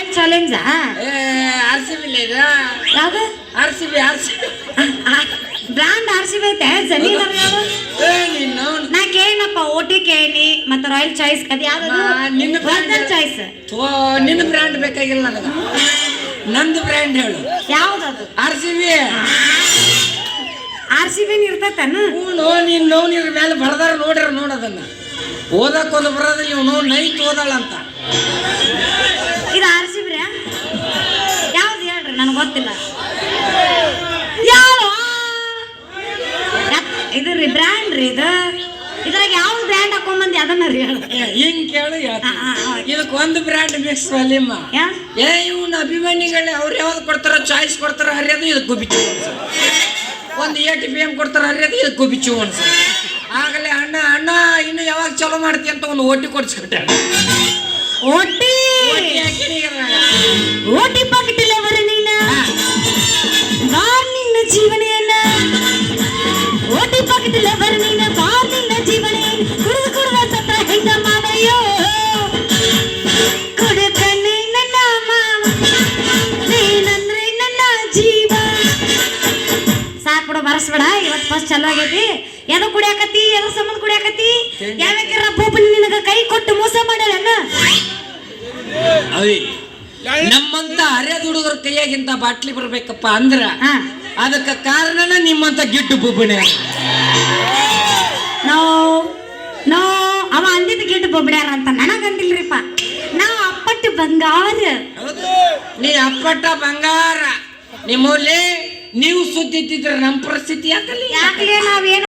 Royal ಚಾಲೆಂಜಾ? RCB ಇದು ಯಾವ್ದು RCB brand RCB ಐತೆ ಜನಿ ನಾ ಕೇಳಿನಪ್ಪ ಓಟಿ ಕೇಳಿ ಮತ್ತೆ ರಾಯಲ್ ಚಾಯ್ಸ್ ಅದು ಯಾವ್ದು ನಿನ್ನ ಚಾಯ್ಸ್ ನಿನ್ನ ಬ್ರ್ಯಾಂಡ್ ಬೇಕಾಗಿಲ್ಲ ನನಗ ನಂದು ಬ್ರ್ಯಾಂಡ್ ಹೇಳು ಯಾವ್ದದು RCB ಇರ್ತೈತೇನು ನೀನು ಇದ್ರ ಮೇಲೆ ಬರದಾರ ನೋಡೋದನ್ನ ಓದಕ್ ಒಂದು ಬರೋದಿಲ್ಲ ಇವ್ ನೈಟ್ ಓದಾಳಂತ ಇದು RCB ಯಾವ್ದು ಹೇಳ್ರಿ ನನಗೆ ಗೊತ್ತಿಲ್ಲ ಯಾವ ಇದು ರೀ ಬ್ರ್ಯಾಂಡ್ ರೀ ಇದ್ರಾಗ ಯಾವ್ದು ಬ್ರ್ಯಾಂಡ್ ಹಾಕೊಂಬಂದಿ ಅದನ್ನ ರೀ ಹೇಳು ಹಿಂಗ್ ಕೇಳು ಇದಕ್ಕೆ ಒಂದು ಬ್ರ್ಯಾಂಡ್ ಮಿಕ್ಸ್ ಅಲ್ಲಿಮ್ಮ ಇವನ್ ಅಭಿಮಾನಿಗಳೇ ಅವ್ರು ಯಾವ್ದು ಕೊಡ್ತಾರ ಚಾಯ್ಸ್ ಕೊಡ್ತಾರ ಹರಿಯೋದು ಇದಕ್ಕೆ ಗುಬಿಚ್ಚು ಒಂದು ATPM ಕೊಡ್ತಾರ ಹರಿಯೋದು ಇದಕ್ಕೆ ಗುಬಿಚ್ಚು ಅನ್ಸ ಆಗಲೇ ಅಣ್ಣ ಇನ್ನು ಯಾವಾಗ ಚಲೋ ಮಾಡ್ತಿ ಅಂತ ಒಂದು ಓಟಿ ಕೊಡ್ಸ್ಕೊಟ್ಟ ಓಟಿ ಪಾಕಿಟಿಲ್ಲ ಬರ ನೀನ ಬಾರ್ ನಿನ್ನ ಜೀವನೆಯನ್ನ ಓಟಿ ಪಾಕಿಟಿಲ್ಲ ಬರ ನೀನ ಬಾರ್ ನಿನ್ನ ಜೀವನೆ ಕುಡಿದ ಸತ್ರ ಹೆಂಗ ಮಾವಯ್ಯೋ ಕುಡಕನೆ ನನ್ನ ಮಾವ ನೀನಂದ್ರೆ ನನ್ನ ಜೀವ ಸಾಕ್ಬಿಡು ಬರಸ್ಬೇಡ ಇವತ್ತು ಫಸ್ಟ್ ಚಲೋ ಆಗೈತಿ ಎದು ಕುಡಿಯಾಕತಿ ಎದು ಸಂಬಂಧ ಕುಡಿಯಾಕತಿ ಯಾವ್ಯಾರ ಪೂಪಲಿ ನಿನಗ ಕೈ ಕೊಟ್ಟು ಮೋಸ ಮಾಡ್ಯಾಳನ್ನ ನಮ್ಮಂತ ಹರಿಯದ ಹುಡುಗರ ಕೈಯಾಗಿಂತ ಬಾಟ್ಲಿ ಬರ್ಬೇಕಪ್ಪ ಅಂದ್ರ ಅದಕ್ಕ ಕಾರಣನ ನಿಮ್ಮಂತ ಗಿಡ್ಡು ಬೊಬ್ಬಣೆ ನೋ ಅವ ಅಂದಿದ್ದು ಗಿಡ್ಡು ಬೊಬ್ಬಡ್ಯಾರ ಅಂತ ನನಗಂದಿಲ್ರಿಪ್ಪ ನಾವು ಅಪ್ಪಟ್ಟು ಬಂಗಾರ ನೀ ಅಪ್ಪಟ್ಟ ಬಂಗಾರ ನಿಮ್ಮಲ್ಲಿ ನೀವು ಸುದ್ದಿ ಇದ್ದಿದ್ರೆ ನಮ್ಮ ಪರಿಸ್ಥಿತಿ ಯಾಕಲ್ಲಿ ಯಾಕಲೇ ನಾವೇನು